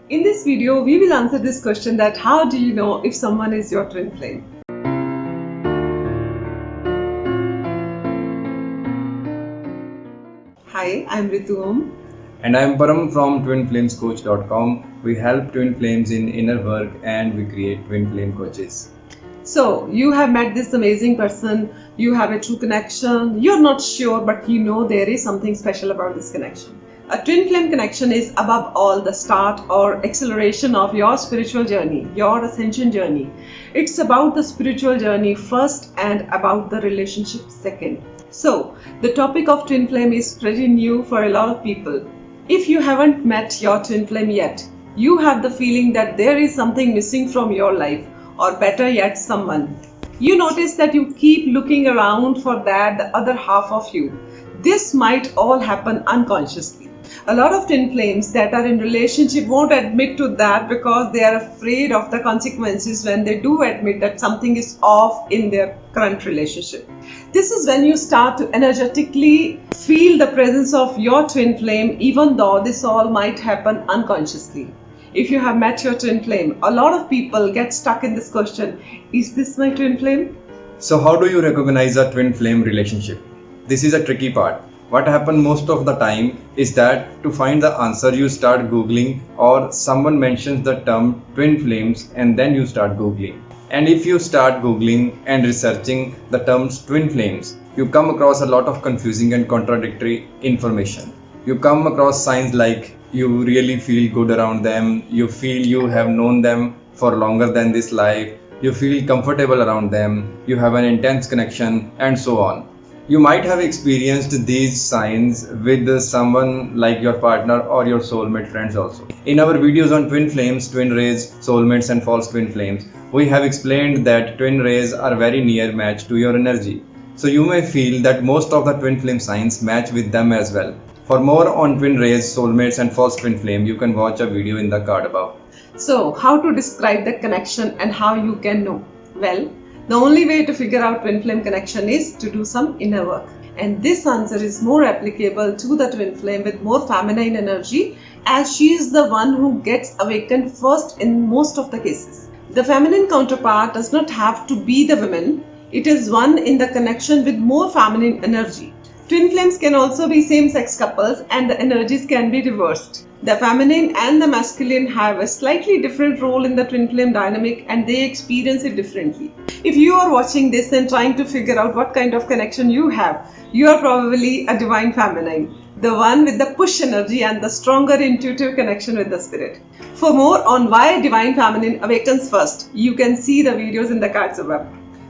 In this video, we will answer this question that how do you know if someone is your twin flame? Hi, I'm Ritu. And I'm Param from twinflamescoach.com. We help twin flames in inner work and we create twin flame coaches. So, you have met this amazing person, you have a true connection, you're not sure, but you know there is something special about this connection. A twin flame connection is above all the start or acceleration of your spiritual journey, your ascension journey. It's about the spiritual journey first and about the relationship second. So, the topic of twin flame is pretty new for a lot of people. If you haven't met your twin flame yet, you have the feeling that there is something missing from your life, or better yet, someone. You notice that you keep looking around for that the other half of you. This might all happen unconsciously. A lot of twin flames that are in relationship won't admit to that because they are afraid of the consequences when they do admit that something is off in their current relationship. This is when you start to energetically feel the presence of your twin flame, even though this all might happen unconsciously. If you have met your twin flame, a lot of people get stuck in this question, is this my twin flame? So how do you recognize a twin flame relationship? This is a tricky part. What happens most of the time is that to find the answer you start googling, or someone mentions the term twin flames and then you start googling. And if you start googling and researching the terms twin flames, you come across a lot of confusing and contradictory information. You come across signs like you really feel good around them, you feel you have known them for longer than this life, you feel comfortable around them, you have an intense connection, and so on. You might have experienced these signs with someone like your partner or your soulmate friends also. In our videos on twin flames, twin rays, soulmates and false twin flames, we have explained that twin rays are very near match to your energy. So you may feel that most of the twin flame signs match with them as well. For more on twin rays, soulmates and false twin flame, you can watch a video in the card above. So, how to describe the connection and how you can know? Well, the only way to figure out twin flame connection is to do some inner work. And this answer is more applicable to the twin flame with more feminine energy, as she is the one who gets awakened first in most of the cases. The feminine counterpart does not have to be the woman. It is one in the connection with more feminine energy. Twin flames can also be same-sex couples and the energies can be reversed. The feminine and the masculine have a slightly different role in the twin flame dynamic and they experience it differently. If you are watching this and trying to figure out what kind of connection you have, you are probably a divine feminine, the one with the push energy and the stronger intuitive connection with the spirit. For more on why divine feminine awakens first, you can see the videos in the cards above.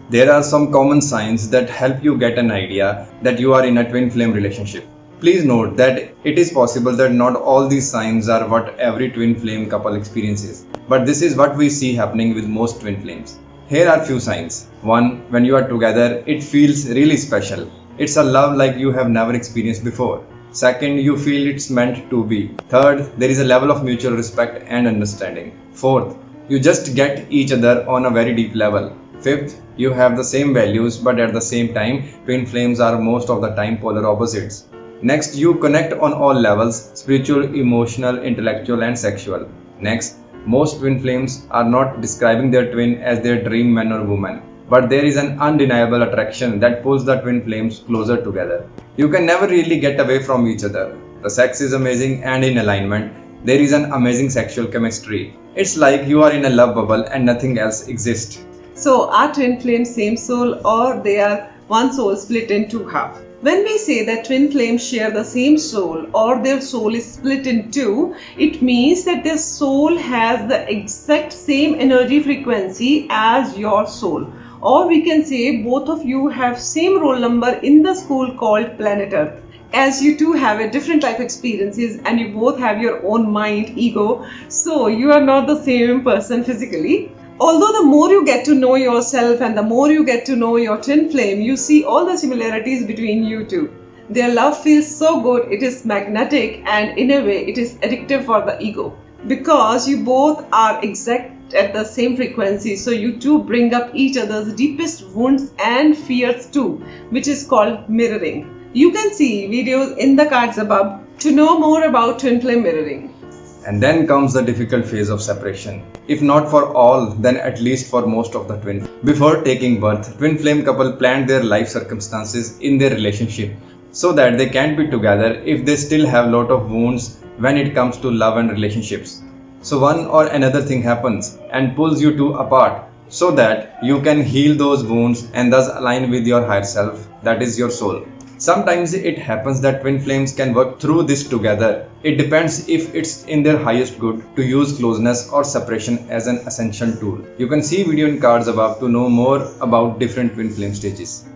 There are some common signs that help you get an idea that you are in a twin flame relationship. Please note that it is possible that not all these signs are what every twin flame couple experiences, but this is what we see happening with most twin flames. Here are few signs. 1. When you are together, it feels really special. It's a love like you have never experienced before. 2nd, you feel it's meant to be. 3rd, there is a level of mutual respect and understanding. 4th, you just get each other on a very deep level. 5th, you have the same values, but at the same time, twin flames are most of the time polar opposites. Next, you connect on all levels, spiritual, emotional, intellectual and sexual. Next, most twin flames are not describing their twin as their dream man or woman, but there is an undeniable attraction that pulls the twin flames closer together. You can never really get away from each other. The sex is amazing and in alignment. There is an amazing sexual chemistry. It's like you are in a love bubble and nothing else exists. So, are twin flames same soul or they are one soul split in two halves? When we say that twin flames share the same soul or their soul is split in two, it means that their soul has the exact same energy frequency as your soul. Or we can say both of you have same roll number in the school called planet Earth. As you two have a different life experiences and you both have your own mind, ego, so you are not the same person physically. Although the more you get to know yourself and the more you get to know your twin flame, you see all the similarities between you two. Their love feels so good, it is magnetic and in a way it is addictive for the ego. Because you both are exact at the same frequency, so you two bring up each other's deepest wounds and fears too, which is called mirroring. You can see videos in the cards above to know more about twin flame mirroring. And then comes the difficult phase of separation. If not for all, then at least for most of the twins. Before taking birth, twin flame couple planned their life circumstances in their relationship so that they can't be together if they still have lot of wounds when it comes to love and relationships. So one or another thing happens and pulls you two apart so that you can heal those wounds and thus align with your higher self, that is your soul. Sometimes it happens that twin flames can work through this together. It depends if it's in their highest good to use closeness or separation as an essential tool. You can see video in cards above to know more about different twin flame stages.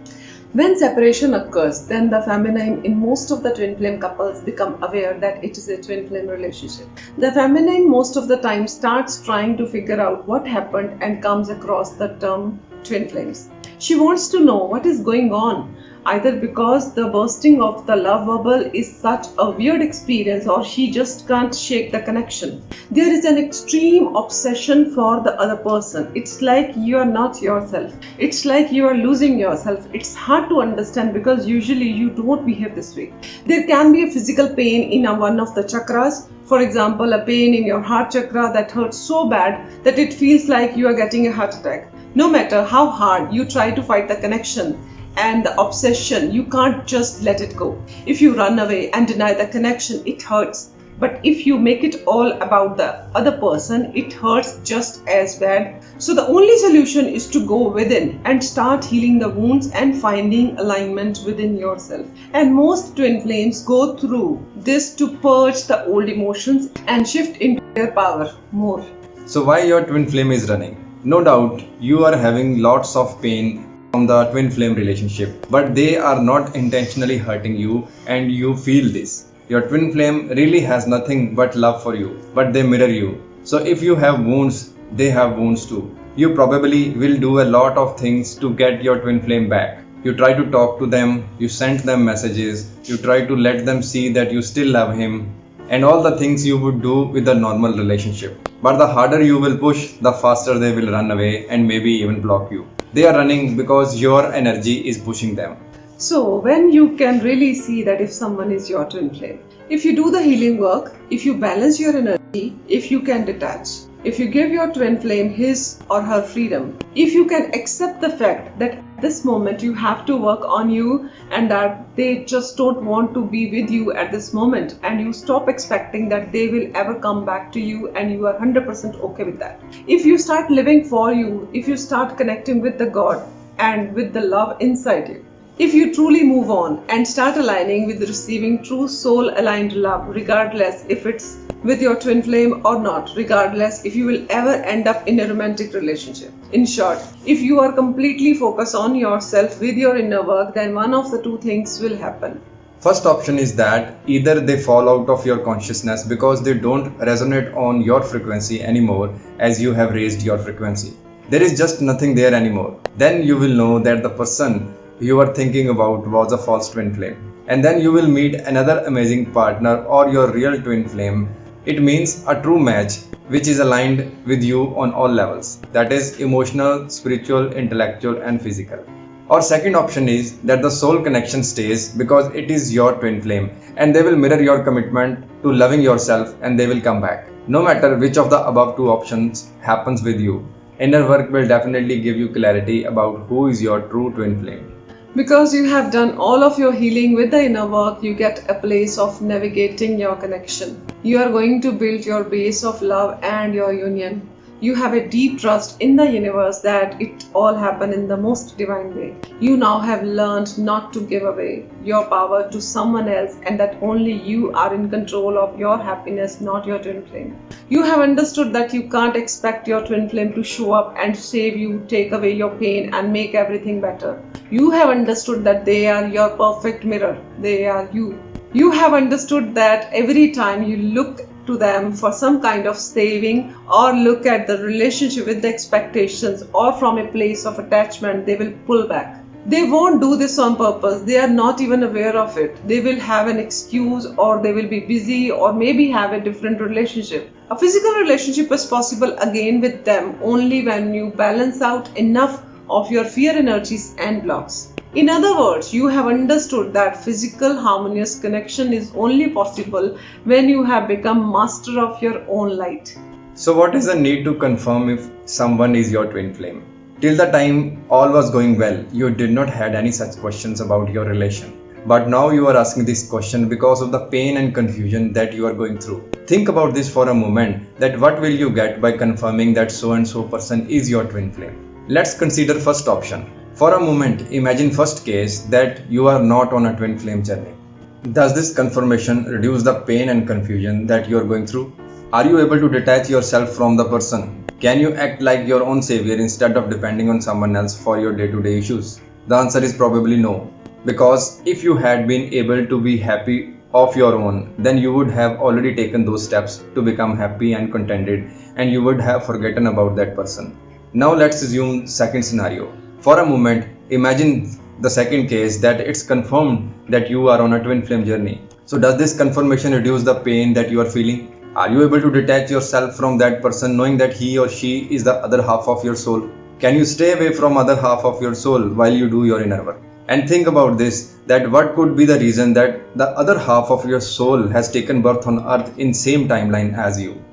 When separation occurs, then the feminine in most of the twin flame couples become aware that it is a twin flame relationship. The feminine most of the time starts trying to figure out what happened and comes across the term twin flames. She wants to know what is going on, either because the bursting of the love bubble is such a weird experience or she just can't shake the connection. There is an extreme obsession for the other person. It's like you are not yourself. It's like you are losing yourself. It's hard to understand because usually you don't behave this way. There can be a physical pain in one of the chakras. For example, a pain in your heart chakra that hurts so bad that it feels like you are getting a heart attack. No matter how hard you try to fight the connection and the obsession, you can't just let it go. If you run away and deny the connection, it hurts. But if you make it all about the other person, it hurts just as bad. So the only solution is to go within and start healing the wounds and finding alignment within yourself. And most twin flames go through this to purge the old emotions and shift into their power more. So why your twin flame is running? No doubt you are having lots of pain from the twin flame relationship, but they are not intentionally hurting you and you feel this. Your twin flame really has nothing but love for you, but they mirror you. So if you have wounds, they have wounds too. You probably will do a lot of things to get your twin flame back. You try to talk to them, you send them messages, you try to let them see that you still love him, and all the things you would do with a normal relationship. But the harder you will push, the faster they will run away and maybe even block you. They are running because your energy is pushing them. So when you can really see that if someone is your twin flame, if you do the healing work, if you balance your energy, if you can detach, if you give your twin flame his or her freedom, if you can accept the fact that at this moment you have to work on you and that they just don't want to be with you at this moment, and you stop expecting that they will ever come back to you and you are 100% okay with that. If you start living for you, if you start connecting with the God and with the love inside you, if you truly move on and start aligning with receiving true soul aligned love, regardless if it's with your twin flame or not, regardless if you will ever end up in a romantic relationship. In short, if you are completely focused on yourself with your inner work, then one of the two things will happen. First option is that either they fall out of your consciousness because they don't resonate on your frequency anymore as you have raised your frequency. There is just nothing there anymore. Then you will know that the person you are thinking about was a false twin flame. And then you will meet another amazing partner or your real twin flame. It means a true match which is aligned with you on all levels. That is emotional, spiritual, intellectual and physical. Or second option is that the soul connection stays because it is your twin flame and they will mirror your commitment to loving yourself and they will come back. No matter which of the above two options happens with you, inner work will definitely give you clarity about who is your true twin flame. Because you have done all of your healing with the inner work, you get a place of navigating your connection. You are going to build your base of love and your union. You have a deep trust in the universe that it all happened in the most divine way. You now have learned not to give away your power to someone else and that only you are in control of your happiness, not your twin flame. You have understood that you can't expect your twin flame to show up and save you, take away your pain and make everything better. You have understood that they are your perfect mirror. They are you. You have understood that every time you look to them for some kind of saving or look at the relationship with the expectations or from a place of attachment, they will pull back. They won't do this on purpose. They are not even aware of it. They will have an excuse or they will be busy or maybe have a different relationship. A physical relationship is possible again with them only when you balance out enough of your fear energies and blocks. In other words, you have understood that physical harmonious connection is only possible when you have become master of your own light. So what is the need to confirm if someone is your twin flame? Till the time all was going well, you did not had any such questions about your relation. But now you are asking this question because of the pain and confusion that you are going through. Think about this for a moment, that what will you get by confirming that so and so person is your twin flame? Let's consider first option. For a moment, imagine first case that you are not on a twin flame journey. Does this confirmation reduce the pain and confusion that you are going through? Are you able to detach yourself from the person? Can you act like your own savior instead of depending on someone else for your day-to-day issues? The answer is probably no. Because if you had been able to be happy of your own, then you would have already taken those steps to become happy and contented, and you would have forgotten about that person. Now let's assume second scenario. For a moment, imagine the second case that it's confirmed that you are on a twin flame journey. So does this confirmation reduce the pain that you are feeling? Are you able to detach yourself from that person knowing that he or she is the other half of your soul? Can you stay away from other half of your soul while you do your inner work? And think about this, that what could be the reason that the other half of your soul has taken birth on earth in same timeline as you?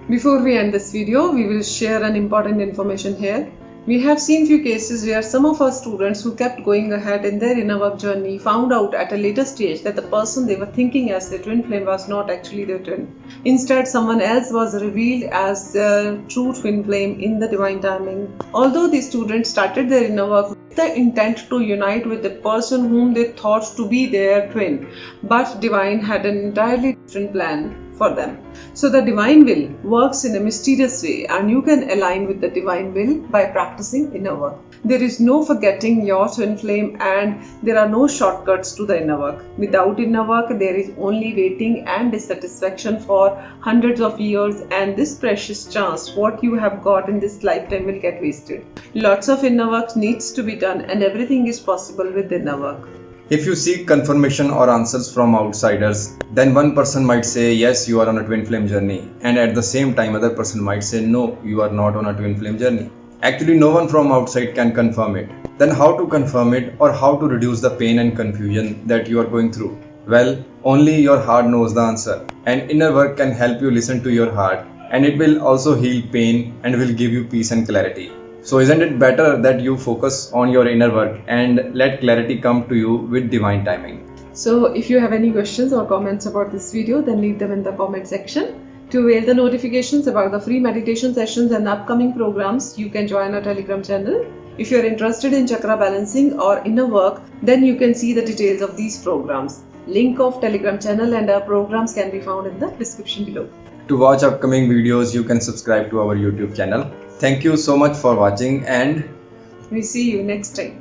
Before we end this video, we will share an important information here. We have seen few cases where some of our students who kept going ahead in their inner work journey found out at a later stage that the person they were thinking as their twin flame was not actually their twin. Instead, someone else was revealed as their true twin flame in the divine timing. Although these students started their inner work with the intent to unite with the person whom they thought to be their twin, but divine had an entirely different plan for them. So the divine will works in a mysterious way, and you can align with the divine will by practicing inner work. There is no forgetting your twin flame, and there are no shortcuts to the inner work. Without inner work, there is only waiting and dissatisfaction for hundreds of years, and this precious chance what you have got in this lifetime will get wasted. Lots of inner work needs to be done, and everything is possible with inner work. If you seek confirmation or answers from outsiders, then one person might say yes, you are on a twin flame journey, and at the same time other person might say no, you are not on a twin flame journey. Actually, no one from outside can confirm it. Then how to confirm it, or how to reduce the pain and confusion that you are going through? Well, only your heart knows the answer, and inner work can help you listen to your heart, and it will also heal pain and will give you peace and clarity. So isn't it better that you focus on your inner work and let clarity come to you with divine timing? So if you have any questions or comments about this video, then leave them in the comment section. To avail the notifications about the free meditation sessions and upcoming programs, you can join our Telegram channel. If you are interested in chakra balancing or inner work, then you can see the details of these programs. Link of Telegram channel and our programs can be found in the description below. To watch upcoming videos, you can subscribe to our YouTube channel. Thank you so much for watching, and we see you next time.